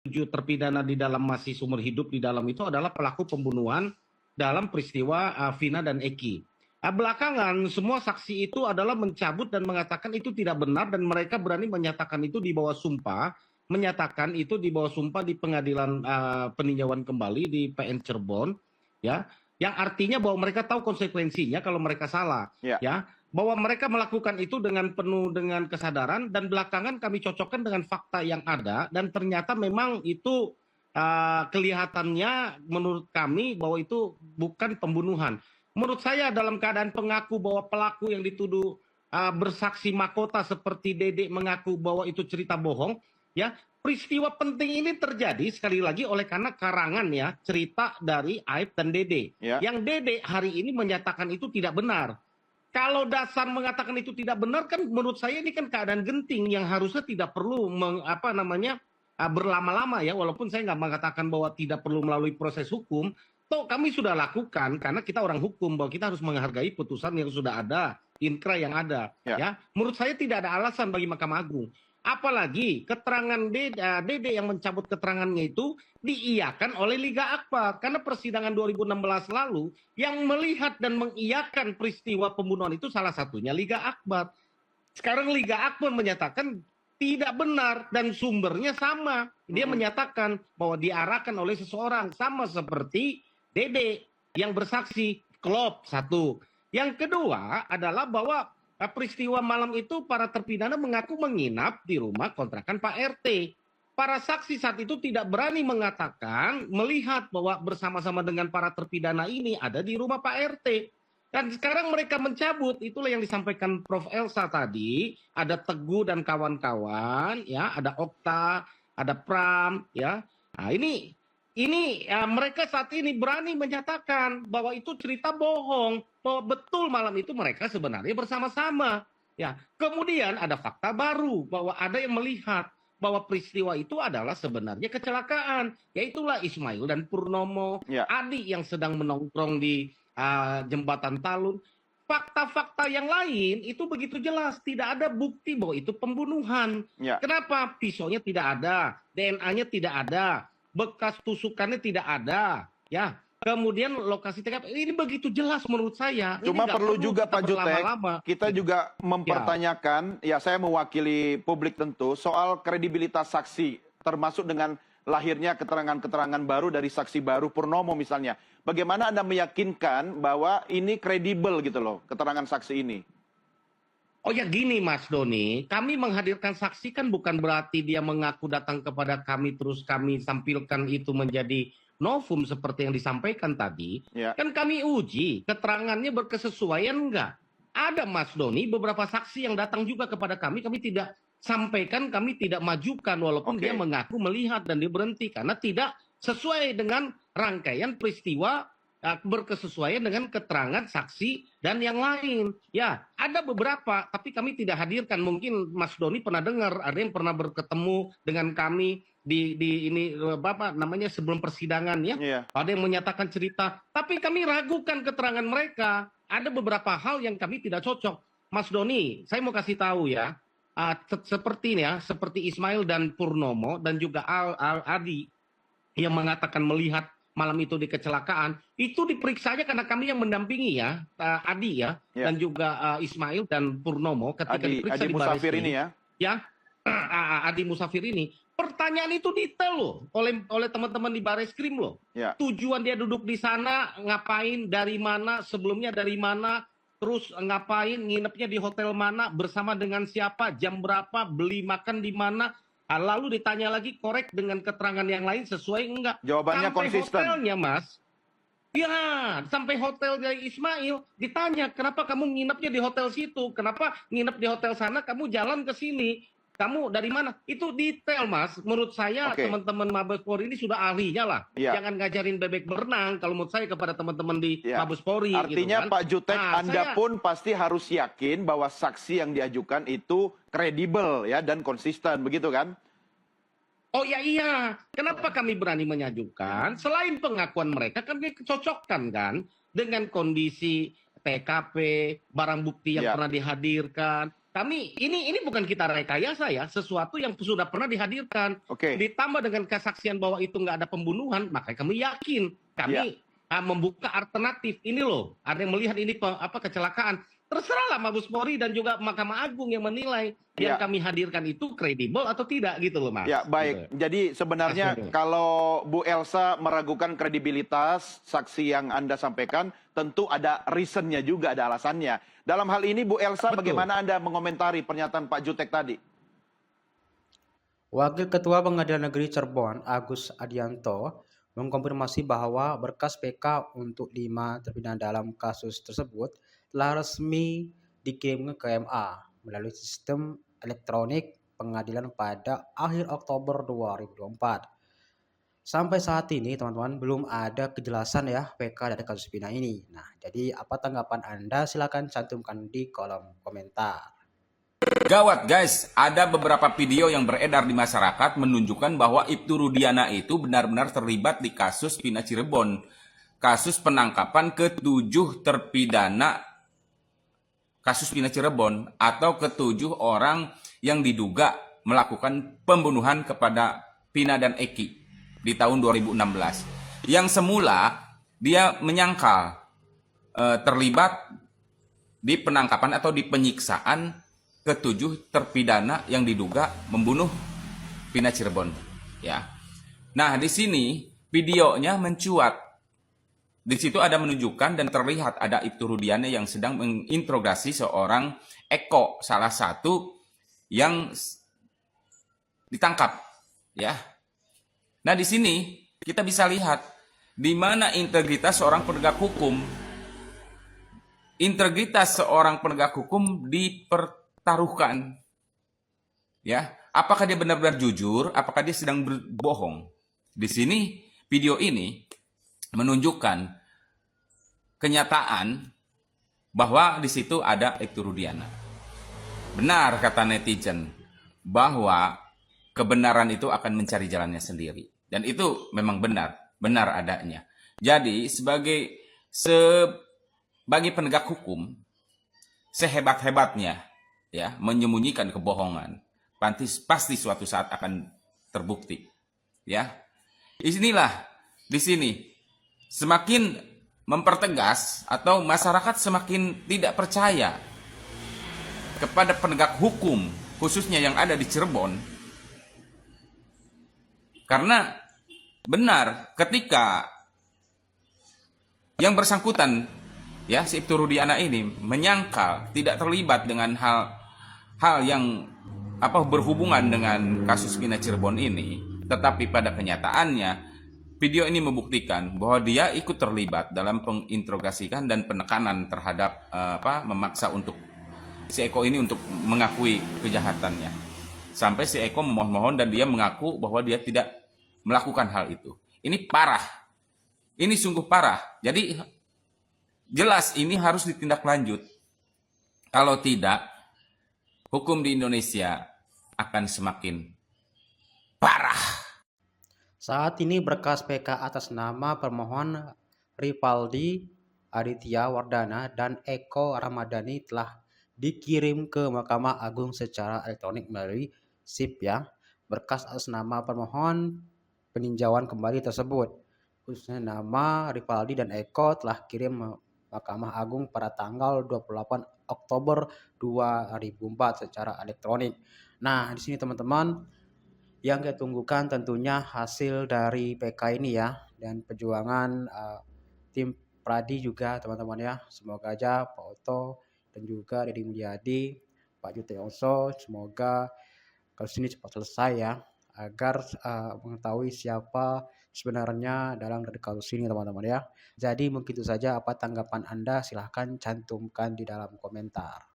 7 terpidana di dalam masih seumur hidup di dalam itu adalah pelaku pembunuhan dalam peristiwa Vina dan Eki. Belakangan semua saksi itu adalah mencabut dan mengatakan itu tidak benar dan mereka berani menyatakan itu di bawah sumpah, menyatakan itu di bawah sumpah di pengadilan peninjauan kembali di PN Cirebon, ya, yang artinya bahwa mereka tahu konsekuensinya kalau mereka salah, ya, bahwa mereka melakukan itu dengan penuh dengan kesadaran dan belakangan kami cocokkan dengan fakta yang ada dan ternyata memang itu kelihatannya menurut kami bahwa itu bukan pembunuhan. Menurut saya dalam keadaan pengaku bahwa pelaku yang dituduh bersaksi mahkota seperti Dede mengaku bahwa itu cerita bohong, ya, peristiwa penting ini terjadi sekali lagi oleh karena karangan ya cerita dari Aib dan Dede. Yang Dede hari ini menyatakan itu tidak benar. Kalau Dasan mengatakan itu tidak benar kan menurut saya ini kan keadaan genting yang harusnya tidak perlu berlama-lama ya, walaupun saya nggak mengatakan bahwa tidak perlu melalui proses hukum. Toh kami sudah lakukan karena kita orang hukum bahwa kita harus menghargai putusan yang sudah ada, inkra yang ada. Ya, menurut saya tidak ada alasan bagi Mahkamah Agung. Apalagi keterangan Dede yang mencabut keterangannya itu diiyakan oleh Liga Akbar. Karena persidangan 2016 lalu yang melihat dan mengiyakan peristiwa pembunuhan itu salah satunya Liga Akbar. Sekarang Liga Akbar menyatakan tidak benar dan sumbernya sama. Dia menyatakan bahwa diarahkan oleh seseorang sama seperti Dede yang bersaksi klop satu. Yang kedua adalah bahwa peristiwa malam itu para terpidana mengaku menginap di rumah kontrakan Pak RT. Para saksi saat itu tidak berani mengatakan melihat bahwa bersama-sama dengan para terpidana ini ada di rumah Pak RT. Dan sekarang mereka mencabut, itulah yang disampaikan Prof. Elsa tadi, ada Teguh dan kawan-kawan, ya, ada Okta, ada Pram, ya. Nah, ini mereka saat ini berani menyatakan bahwa itu cerita bohong, bahwa betul malam itu mereka sebenarnya bersama-sama. Ya, kemudian ada fakta baru bahwa ada yang melihat bahwa peristiwa itu adalah sebenarnya kecelakaan, yaitulah Ismail dan Purnomo, adik yang sedang menongkrong di jembatan Talun. Fakta-fakta yang lain itu begitu jelas, tidak ada bukti bahwa itu pembunuhan. Kenapa? Pisaunya tidak ada, DNA-nya tidak ada, bekas tusukannya tidak ada, ya. Kemudian lokasi TKP ini begitu jelas menurut saya. Cuma perlu juga Pak Jutek, kita juga mempertanyakan, ya saya mewakili publik tentu, soal kredibilitas saksi, termasuk dengan lahirnya keterangan-keterangan baru dari saksi baru Purnomo misalnya. Bagaimana Anda meyakinkan bahwa ini kredibel gitu loh, keterangan saksi ini? Oh ya gini Mas Doni, kami menghadirkan saksi kan bukan berarti dia mengaku datang kepada kami terus kami tampilkan itu menjadi novum seperti yang disampaikan tadi. Kan kami uji keterangannya berkesesuaian enggak. Ada Mas Doni beberapa saksi yang datang juga kepada kami tidak sampaikan, kami tidak majukan walaupun dia mengaku melihat dan dia berhenti karena tidak sesuai dengan rangkaian peristiwa berkesesuaian dengan keterangan saksi dan yang lain. Ya, ada beberapa, tapi kami tidak hadirkan. Mungkin Mas Doni pernah dengar, ada yang pernah berketemu dengan kami di ini Bapak namanya sebelum persidangan ya. Ada yang menyatakan cerita, tapi kami ragukan keterangan mereka. Ada beberapa hal yang kami tidak cocok. Mas Doni, saya mau kasih tahu ya. Seperti ini ya, seperti Ismail dan Purnomo dan juga Adi yang mengatakan melihat malam itu di kecelakaan, itu diperiksanya karena kami yang mendampingi ya, Adi ya, dan juga Ismail dan Purnomo ketika diperiksa di Musafir ini ya, Adi Musafir ini, pertanyaan itu detail loh oleh teman-teman di Bareskrim loh. Tujuan dia duduk di sana, ngapain, dari mana, sebelumnya dari mana, terus ngapain, nginepnya di hotel mana, bersama dengan siapa, jam berapa, beli makan di mana. Lalu ditanya lagi korek dengan keterangan yang lain sesuai enggak? Jawabannya sampai konsisten. Hotelnya Mas, ya sampai hotel dari Ismail ditanya kenapa kamu nginepnya di hotel situ, kenapa nginep di hotel sana, kamu jalan ke sini, kamu dari mana? Itu detail Mas. Menurut saya teman-teman Mabes Polri ini sudah ahlinya lah. Jangan ngajarin bebek berenang kalau menurut saya kepada teman-teman di Mabes Polri. Artinya gitu kan. Pak Jutek, Anda pun pasti harus yakin bahwa saksi yang diajukan itu kredibel ya dan konsisten, begitu kan? Oh ya iya, kenapa kami berani menyajukan? Selain pengakuan mereka, kami cocokkan kan dengan kondisi TKP, barang bukti yang pernah dihadirkan. ini bukan kita rekayasa ya, sesuatu yang sudah pernah dihadirkan. Ditambah dengan kesaksian bahwa itu nggak ada pembunuhan, maka kami yakin kami membuka alternatif. Ini loh, ada yang melihat ini kecelakaan. Terserahlah Mabes Polri dan juga Mahkamah Agung yang menilai yang kami hadirkan itu kredibel atau tidak gitu loh Mas. Ya baik, jadi sebenarnya kalau Bu Elsa meragukan kredibilitas saksi yang Anda sampaikan, tentu ada reasonnya juga, ada alasannya. Dalam hal ini Bu Elsa, bagaimana Anda mengomentari pernyataan Pak Jutek tadi? Wakil Ketua Pengadilan Negeri Cirebon, Agus Adianto, mengkonfirmasi bahwa berkas PK untuk 5 terpidana dalam kasus tersebut telah resmi dikirim ke KMA melalui sistem elektronik pengadilan pada akhir Oktober 2024. Sampai saat ini teman-teman belum ada kejelasan ya PK dari kasus pidana ini. Nah, jadi apa tanggapan Anda? Silakan cantumkan di kolom komentar. Gawat guys, ada beberapa video yang beredar di masyarakat menunjukkan bahwa Ibtu Rudiana itu benar-benar terlibat di kasus Pina Cirebon. Kasus penangkapan ke-7 terpidana kasus Pina Cirebon atau ke-7 orang yang diduga melakukan pembunuhan kepada Pina dan Eki di tahun 2016. Yang semula dia menyangkal terlibat di penangkapan atau di penyiksaan ke-7 terpidana yang diduga membunuh Pina Cirebon, ya. Nah, di sini videonya mencuat. Di situ ada menunjukkan dan terlihat ada Ibtu Rudiana yang sedang menginterogasi seorang Eko, salah satu yang ditangkap, ya. Nah, di sini kita bisa lihat di mana integritas seorang penegak hukum. Integritas seorang penegak hukum dipertaruhkan. Ya, apakah dia benar-benar jujur, apakah dia sedang berbohong? Di sini video ini menunjukkan kenyataan bahwa di situ ada Ibtu Rudiana. Benar kata netizen bahwa kebenaran itu akan mencari jalannya sendiri, dan itu memang benar adanya. Jadi sebagai penegak hukum, sehebat-hebatnya ya menyembunyikan kebohongan, pasti suatu saat akan terbukti. Ya, inilah di sini semakin mempertegas atau masyarakat semakin tidak percaya kepada penegak hukum, khususnya yang ada di Cirebon. Karena benar ketika yang bersangkutan, ya, si Ibtu Rudiana ini menyangkal tidak terlibat dengan hal yang berhubungan dengan kasus Pina Cirebon ini, tetapi pada kenyataannya video ini membuktikan bahwa dia ikut terlibat dalam penginterogasikan dan penekanan terhadap memaksa untuk si Eko ini untuk mengakui kejahatannya. Sampai si Eko memohon-mohon dan dia mengaku bahwa dia tidak melakukan hal itu. Ini parah. Ini sungguh parah. Jadi jelas ini harus ditindaklanjut. Kalau tidak, hukum di Indonesia akan semakin parah. Saat ini berkas PK atas nama permohon Rivaldi Aditya Wardana dan Eko Ramadhani telah dikirim ke Mahkamah Agung secara elektronik melalui SIP ya. Berkas atas nama permohon peninjauan kembali tersebut, khususnya nama Rivaldi dan Eko, telah kirim Mahkamah Agung pada tanggal 28 Oktober 2004 secara elektronik. Nah, di sini teman-teman, yang kita tunggukan tentunya hasil dari PK ini ya, dan perjuangan tim Pradi juga teman-teman ya. Semoga aja Pak Oto dan juga Deddy Mulyadi, Pak Jutek Oso, semoga kasus ini cepat selesai ya, agar mengetahui siapa sebenarnya dalam kasus ini teman-teman ya. Jadi mungkin itu saja, apa tanggapan Anda silahkan cantumkan di dalam komentar.